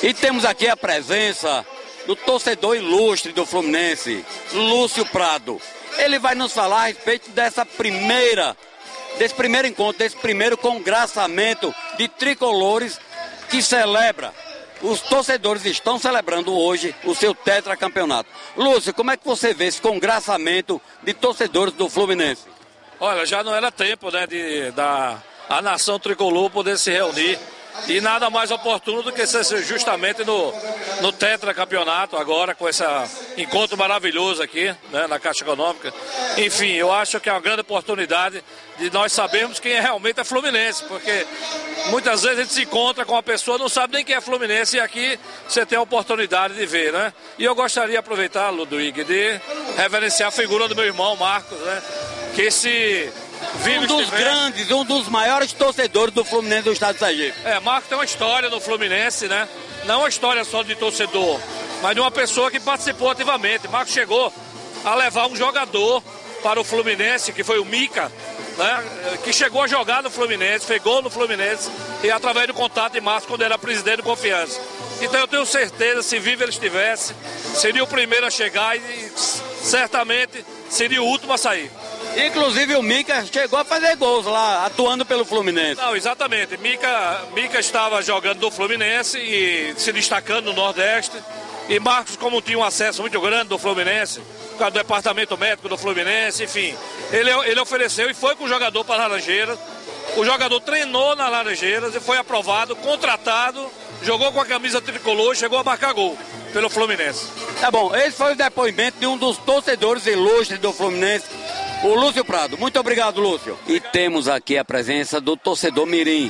E temos aqui a presença do torcedor ilustre do Fluminense, Lúcio Prado. Ele vai nos falar a respeito desse primeiro encontro, desse primeiro congraçamento de tricolores que celebra. Os torcedores estão celebrando hoje o seu tetracampeonato. Lúcio, como é que você vê esse congraçamento de torcedores do Fluminense? Olha, já não era tempo, né, a nação tricolor poder se reunir. E nada mais oportuno do que ser justamente no tetracampeonato agora, com esse encontro maravilhoso aqui, né, na Caixa Econômica. Enfim, eu acho que é uma grande oportunidade de nós sabermos quem realmente é Fluminense, porque muitas vezes a gente se encontra com uma pessoa e não sabe nem quem é Fluminense, e aqui você tem a oportunidade de ver, né? E eu gostaria de aproveitar, Ludwig, de reverenciar a figura do meu irmão Marcos, né? Que esse... um dos maiores torcedores do Fluminense do estado de Sergipe. Marcos tem uma história no Fluminense, né? Não uma história só de torcedor, mas de uma pessoa que participou ativamente. Marcos chegou a levar um jogador para o Fluminense, que foi o Mica, né? Que chegou a jogar no Fluminense, fez gol no Fluminense, e através do contato de Marcos, quando era presidente do Confiança. Então eu tenho certeza, se vivo ele estivesse, seria o primeiro a chegar e certamente seria o último a sair. Inclusive o Mica chegou a fazer gols lá, atuando pelo Fluminense. Não, exatamente. Mica estava jogando no Fluminense e se destacando no Nordeste. E Marcos, como tinha um acesso muito grande do Fluminense, por causa do departamento médico do Fluminense, enfim, ele ofereceu e foi com o jogador para Laranjeiras. O jogador treinou na Laranjeiras e foi aprovado, contratado, jogou com a camisa tricolor e chegou a marcar gol pelo Fluminense. Tá bom, esse foi o depoimento de um dos torcedores ilustres do Fluminense, o Lúcio Prado. Muito obrigado, Lúcio. E temos aqui a presença do torcedor mirim,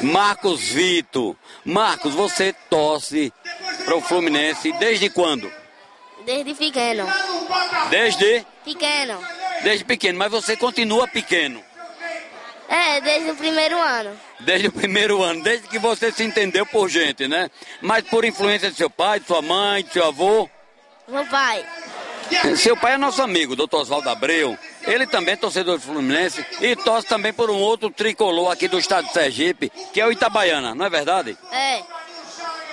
Marcos Vitor. Marcos, você torce para o Fluminense desde quando? Desde pequeno. Desde? Pequeno. Desde pequeno, mas você continua pequeno. Desde o primeiro ano. Desde o primeiro ano, desde que você se entendeu por gente, né? Mas por influência de seu pai, de sua mãe, de seu avô? Meu pai. Seu pai é nosso amigo, doutor Oswaldo Abreu. Ele também é torcedor do Fluminense e torce também por um outro tricolor aqui do estado de Sergipe, que é o Itabaiana, não é verdade? É.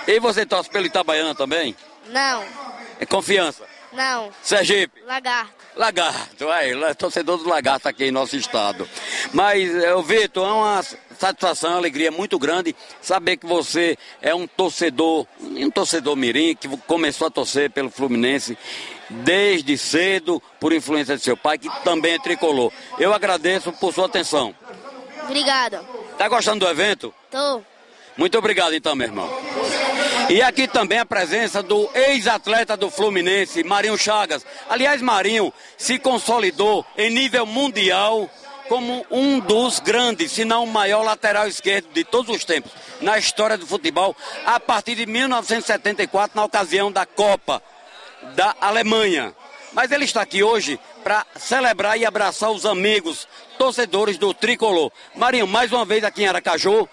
E você torce pelo Itabaiana também? Não. É Confiança? Não. Sergipe? Lagarto. Lagarto, é torcedor do Lagarto aqui em nosso estado. Mas, Vitor, é uma satisfação, uma alegria muito grande saber que você é um torcedor mirim, que começou a torcer pelo Fluminense desde cedo, por influência de seu pai, que também é tricolor. Eu agradeço por sua atenção. Obrigado. Tá gostando do evento? Tô. Muito obrigado então, meu irmão. E aqui também a presença do ex-atleta do Fluminense, Marinho Chagas. Aliás, Marinho se consolidou em nível mundial como um dos grandes, se não o maior lateral esquerdo de todos os tempos na história do futebol, a partir de 1974, na ocasião da Copa da Alemanha. Mas ele está aqui hoje para celebrar e abraçar os amigos, torcedores do Tricolor. Marinho, mais uma vez aqui em Aracaju.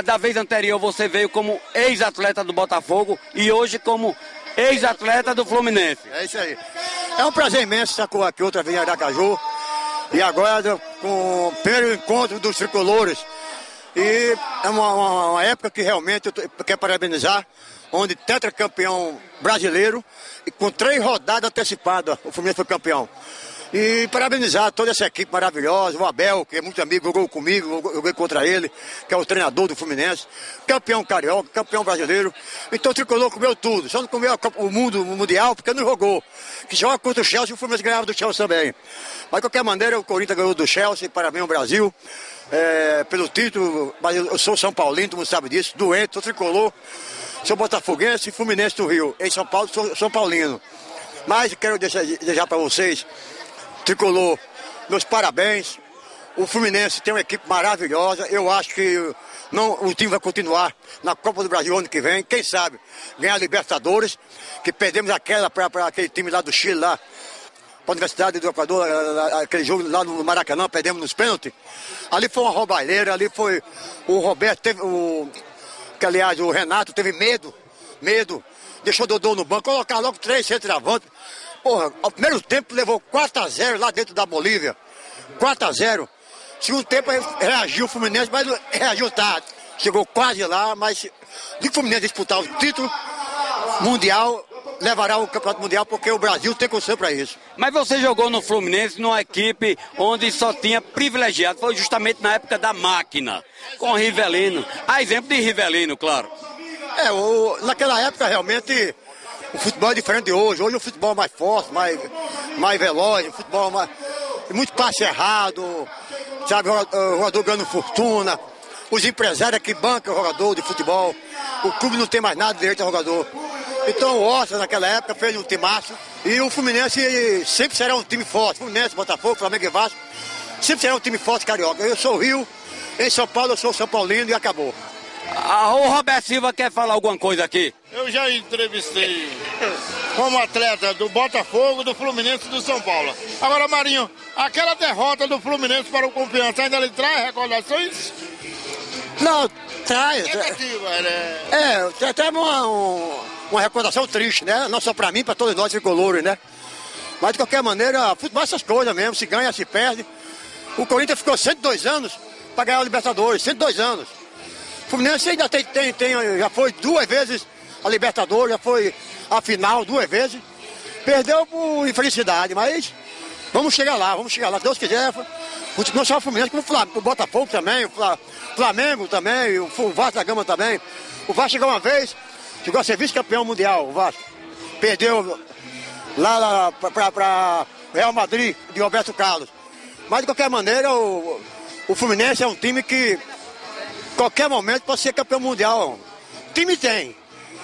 Da vez anterior você veio como ex-atleta do Botafogo e hoje como ex-atleta do Fluminense. É isso aí. É um prazer imenso estar aqui outra vez em Aracaju. E agora com o primeiro encontro dos tricolores. E é uma época que realmente eu quero parabenizar, onde tetracampeão brasileiro e com 3 rodadas antecipadas o Fluminense foi campeão. E parabenizar toda essa equipe maravilhosa, o Abel, que é muito amigo, jogou comigo, eu joguei contra ele, que é o treinador do Fluminense, campeão carioca, campeão brasileiro. Então o Tricolor comeu tudo, só não comeu o Mundial porque não jogou. Que joga contra o Chelsea e o Fluminense ganhava do Chelsea também. Mas de qualquer maneira o Corinthians ganhou do Chelsea, parabéns ao Brasil, pelo título, mas eu sou São Paulino, todo mundo sabe disso, doente, sou Tricolor, sou botafoguense e Fluminense do Rio. Em São Paulo sou São Paulino. Mas quero desejar para vocês, Tricolor, meus parabéns. O Fluminense tem uma equipe maravilhosa. Eu acho que o time vai continuar na Copa do Brasil ano que vem. Quem sabe ganhar a Libertadores, que perdemos aquela para aquele time lá do Chile, lá para a Universidade do Equador, aquele jogo lá no Maracanã, perdemos nos pênaltis. Ali foi uma roubalheira, ali foi o Roberto, que aliás o Renato teve medo, deixou o Dodô no banco, colocar logo 3 centroavantes. Porra, ao primeiro tempo levou 4-0 lá dentro da Bolívia. 4-0. Segundo tempo reagiu o Fluminense, mas reagiu tarde. chegou quase lá, mas se o Fluminense disputar o título mundial, levará o campeonato mundial, porque o Brasil tem condição para isso. Mas você jogou no Fluminense numa equipe onde só tinha privilegiado, foi justamente na época da máquina, com o Rivelino, a exemplo de Rivelino, claro. Naquela época realmente o futebol é diferente de hoje. Hoje o futebol é mais forte, mais veloz, o futebol muito passe errado, sabe, o jogador ganhando fortuna, os empresários que bancam o jogador de futebol, o clube não tem mais nada de direito ao jogador. Então o Oscar naquela época fez um timaço e o Fluminense sempre será um time forte. Fluminense, Botafogo, Flamengo e Vasco sempre será um time forte carioca. Eu sou Rio, em São Paulo eu sou São Paulino e acabou. O Roberto Silva quer falar alguma coisa aqui? Eu já entrevistei como atleta do Botafogo, do Fluminense e do São Paulo. Agora, Marinho, aquela derrota do Fluminense para o Confiança ainda lhe traz recordações? Não, traz. Negativa, né? Tem até uma recordação triste, né? Não só pra mim, pra todos nós tricolores, né? Mas de qualquer maneira, futebol é essas coisas mesmo, se ganha, se perde. O Corinthians ficou 102 anos pra ganhar o Libertadores, 102 anos. O Fluminense ainda já foi 2 vezes a Libertadores, já foi a final 2 vezes. Perdeu por infelicidade, mas vamos chegar lá, se Deus quiser. Não só o Fluminense, como o Botafogo também, o Flamengo também, o Vasco da Gama também. O Vasco chegou uma vez, chegou a ser vice-campeão mundial, o Vasco. Perdeu lá para Real Madrid, de Roberto Carlos. Mas de qualquer maneira, o Fluminense é um time que, qualquer momento, pode ser campeão mundial. Time tem,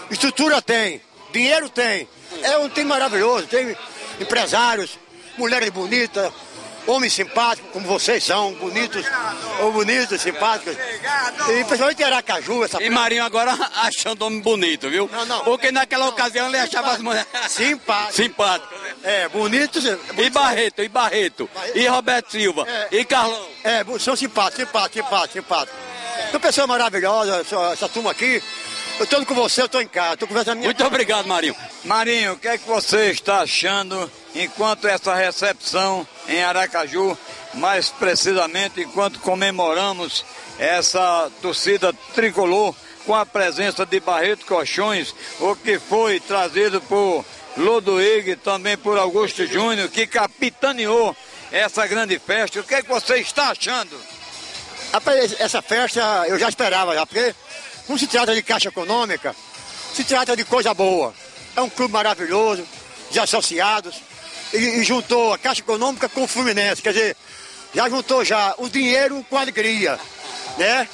estrutura tem, dinheiro tem. É um time maravilhoso, tem empresários, mulheres bonitas, homens simpáticos, como vocês são, bonitos, simpáticos. E principalmente Aracaju, essa... E Marinho agora achando homem bonito, viu? Não. Porque naquela ocasião ele achava as mulheres... Simpáticas. Bonitos. E Barreto. E Roberto Silva. E Carlão. São simpáticos. São pessoas maravilhosas, essa turma aqui. Eu estou com você, eu estou em casa, estou conversando com a minha... Muito obrigado, Marinho. Marinho, o que é que você está achando enquanto essa recepção em Aracaju, mais precisamente enquanto comemoramos essa torcida tricolor com a presença de Barreto Colchões, o que foi trazido por Lodoig, também por Augusto Júnior, que capitaneou essa grande festa. O que é que você está achando? Rapaz, essa festa eu já esperava, porque não se trata de caixa econômica, se trata de coisa boa. É um clube maravilhoso, de associados, e juntou a Caixa Econômica com o Fluminense, quer dizer, já juntou o dinheiro com a alegria, né?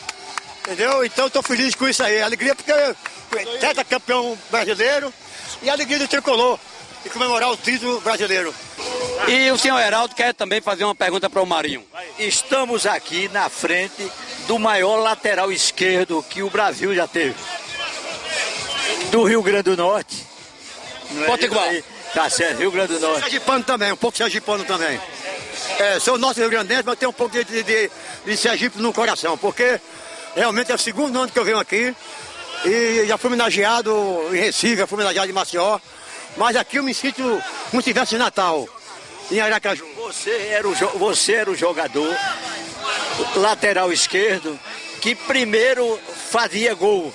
Entendeu? Então estou feliz com isso aí, alegria porque tetracampeão brasileiro e a alegria do tricolor, e comemorar o título brasileiro. E o senhor Heraldo quer também fazer uma pergunta para o Marinho. Estamos aqui na frente do maior lateral esquerdo que o Brasil já teve. Do Rio Grande do Norte. Potiguar. Tá certo, Rio Grande do Norte. Sergipano também, um pouco sergipano também. Sou nosso Rio Grandense, mas tenho um pouco de Sergipe no coração, porque realmente é o segundo ano que eu venho aqui e já fui homenageado em Recife, já fui homenageado em Maceió, mas aqui eu me sinto como se estivesse em Natal, em Aracaju. Você era o jogador lateral esquerdo que primeiro fazia gol.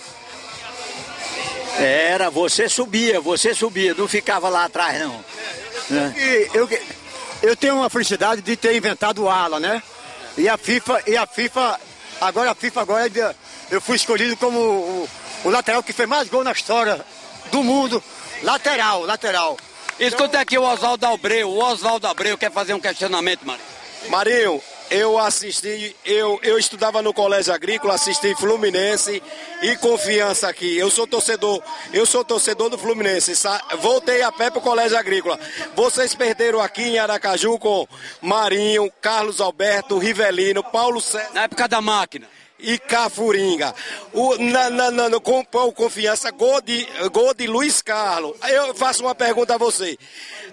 Você subia, não ficava lá atrás não. Eu tenho uma felicidade de ter inventado o ala, né? E a FIFA agora eu fui escolhido como o lateral que fez mais gol na história do mundo. Lateral. Escuta aqui o Oswaldo Abreu. O Oswaldo Abreu quer fazer um questionamento, Marinho. Marinho, eu estudava no Colégio Agrícola, assisti Fluminense e Confiança aqui. Eu sou torcedor do Fluminense. Voltei a pé pro Colégio Agrícola. Vocês perderam aqui em Aracaju com Marinho, Carlos Alberto, Rivelino, Paulo César. Na época da máquina. E Cafuringa. Com o Confiança, gol de Luiz Carlos. Eu faço uma pergunta a você.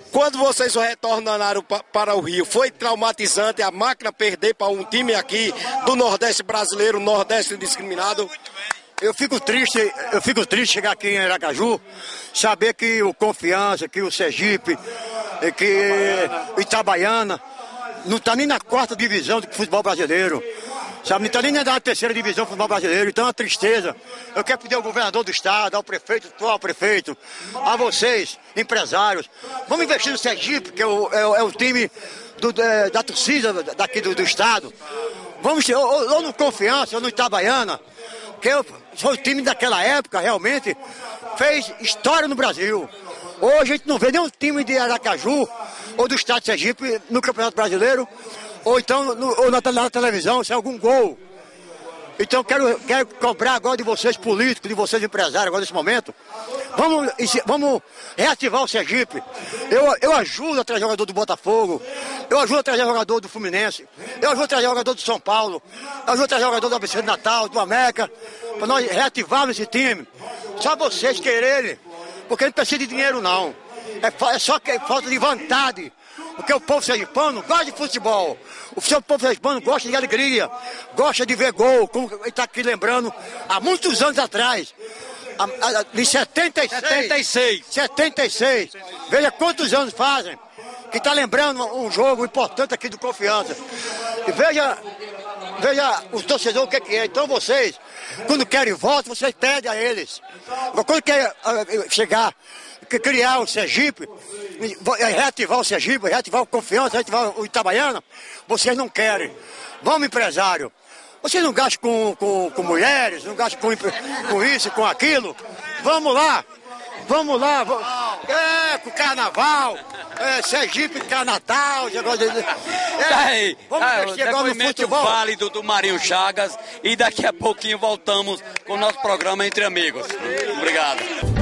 Quando vocês retornaram para o Rio, foi traumatizante a máquina perder para um time aqui do Nordeste brasileiro, Nordeste discriminado? Eu fico triste chegar aqui em Aracaju, saber que o Confiança, que o Sergipe, que o Itabaiana não está nem na 4ª divisão do futebol brasileiro. Sabe, não está nem na terceira divisão do futebol brasileiro, então é uma tristeza. Eu quero pedir ao governador do estado, ao prefeito, atual prefeito, a vocês, empresários, vamos investir no Sergipe, que é o time da torcida daqui do estado. Vamos, ou no Confiança, ou no Itabaiana, que foi o time daquela época, realmente, fez história no Brasil. Hoje a gente não vê nenhum time de Aracaju, ou do estado de Sergipe, no Campeonato Brasileiro, ou então ou na televisão, se é algum gol. Então quero cobrar agora de vocês políticos, de vocês empresários, agora nesse momento. Vamos reativar o Sergipe. Eu ajudo a trazer jogador do Botafogo, eu ajudo a trazer jogador do Fluminense, eu ajudo a trazer jogador do São Paulo, eu ajudo a trazer jogador do ABC de Natal, do América, para nós reativarmos esse time. Só vocês quererem, porque não precisa de dinheiro não. É só que falta de vontade. Porque o povo sergipano gosta de futebol. O povo sergipano gosta de alegria, gosta de ver gol, como ele está aqui lembrando, há muitos anos atrás. De 76. Veja quantos anos fazem que está lembrando um jogo importante aqui do Confiança. E veja os torcedores o que é. Então vocês, quando querem voto, vocês pedem a eles. Quando querem criar o Sergipe, reativar o Sergipe, reativar o Confiança, reativar o Itabaiana, vocês não querem. Vamos, empresário. Vocês não gastam com mulheres, não gastam com isso, com aquilo. Vamos lá. Com o carnaval, Sergipe, Natal, vamos investir agora no futebol. Válido do Marinho Chagas, e daqui a pouquinho voltamos com o nosso programa Entre Amigos. Obrigado.